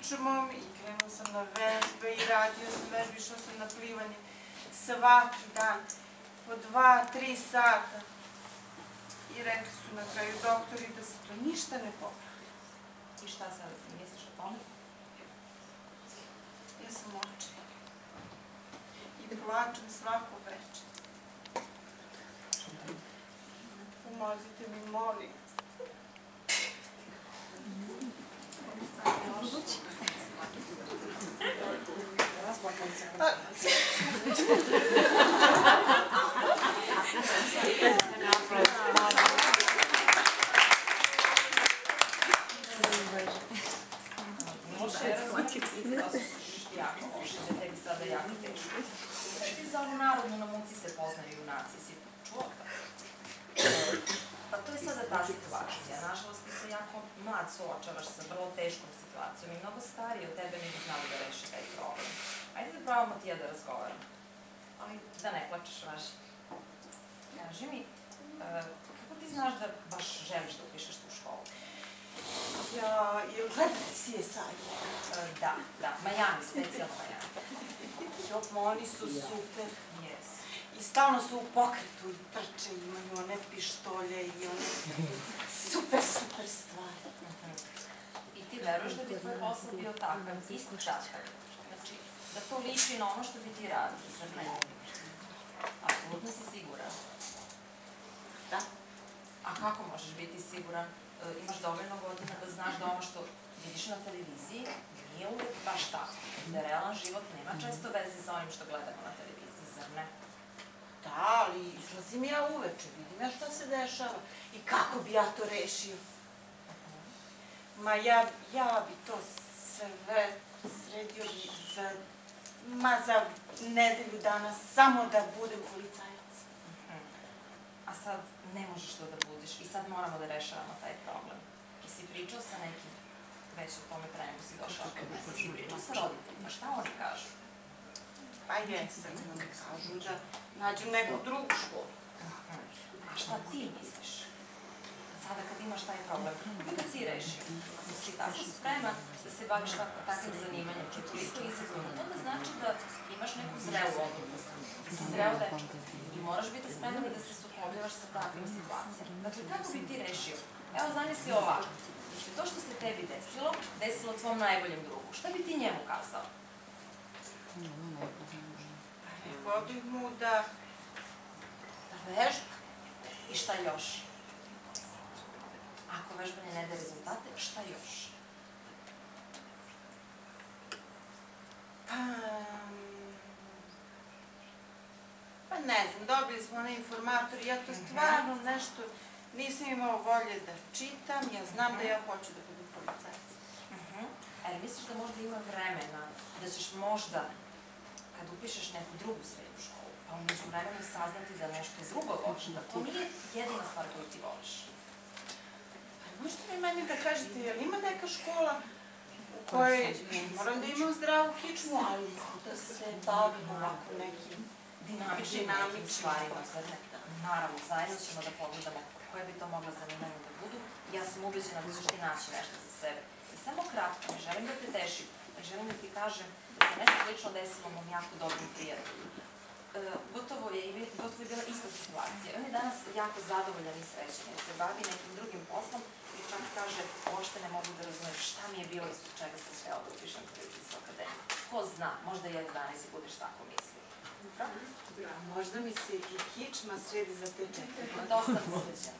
kičmom i krenuo sam na vežbe i radio sam vežbe, išao sam na plivanje svaki dan, po 2-3 sata. I rekli su na kraju doktori da se to ništa ne popravi. I šta sad, misliš o tome? Ja sam očajna. I plačem svako večer. Pomozite mi, molim vas. Jako loše, da tebi sada jako teško. Ti za onu narodnu na muci se poznaju junaci, si čuo? Pa to je sada ta situacija. Nažalost, ti se jako mlad suočavaš sa vrlo teškom situacijom i mnogo stariji od tebe ne bi znali da reši taj problem. Ajde da probamo ti ja da razgovaram. Ali da ne plačeš, važi. Kaži mi, kako ti znaš da baš želiš da upišeš tu školu? Ja, jel gledate CSI? Da, Miami, specijalno Miami. Oni su super. Yes. I stalno su u pokretu i trče, imaju one pištolje i one super stvari. I ti veruješ da bi tvoj posao bio takav, isto takav? Znači, da to liči na ono što bi ti radio, zar ne? Apsolutno si siguran. Da. A kako možeš biti siguran? Imaš dovoljno godina da znaš da ono što vidiš na televiziji nije uvek baš tako. Da realan život nema često veze sa onim što gledamo na televiziji, zar ne? Da, ali izlazim ja uveče, vidim ja šta se dešava i kako bi ja to rešio. Ma ja bi to sve sredio za nedelju dana samo da budem policajac. A sad ne možeš to da budiš i sad moramo da rešavamo taj problem. I si pričao sa nekim, već o tome pre nego si došao kod mene, si pričao sa roditeljima, šta oni kažu? Pa jesam, kažu da nađem neku drugu školu. A šta ti misliš? Sada kad imaš taj problem, kada si rešio? Si tako spreman da se baviš takvim zanimanjem, če toliko izazovno, to da znači da imaš neku zrelu odluku. Da si zreo dečko i moraš biti spreman i da se sukobljivaš sa takvim situacijama. Dakle, kako bi ti rešio? Evo, zamisli ovako. Da se to što se tebi desilo tvom najboljem drugu. Šta bi ti njemu kazao? Rekao bih mu da vežba. I šta još? Ako vežbanje ne daje rezultate, šta još? Pa ne znam, dobili smo onaj informator i ja to stvarno nešto nisam imao volje da čitam, ja znam da ja hoću da budem policajac. Ali misliš da možda ima vremena, da ćeš možda, kad upišeš neku drugu srednju školu, pa umeđu vremenu saznati da nešto drugo voliš, da to nije jedina stvar koju ti voliš? Možete mi meni da kažete, jel ima neka škola u kojoj moram da imam zdravu kičmu, ali da se bavim ovako nekim dinamičnim stvarima? Naravno, zajedno ćemo da pogledamo koje bi to mogla zanimanja da budu. Ja sam ubeđena da ćeš ti naći nešto za sebe. I samo kratko, ne želim da te tešim, ne želim da ti kažem da se nešto slično desilo mom jako dobrim prijatelju. Gotovo je bila ista situacija. On je danas jako zadovoljan i srećan, jer se bavi nekim drugim poslom i čak kaže, uopšte ne mogu da razumem šta mi je bilo i zbog čega sam htjela da upišem televizijsku akademiju. Ko zna, možda jedan danas i budeš tako mislio. Možda mi se i kičma sredi za te četiri. Dosta mi srećan.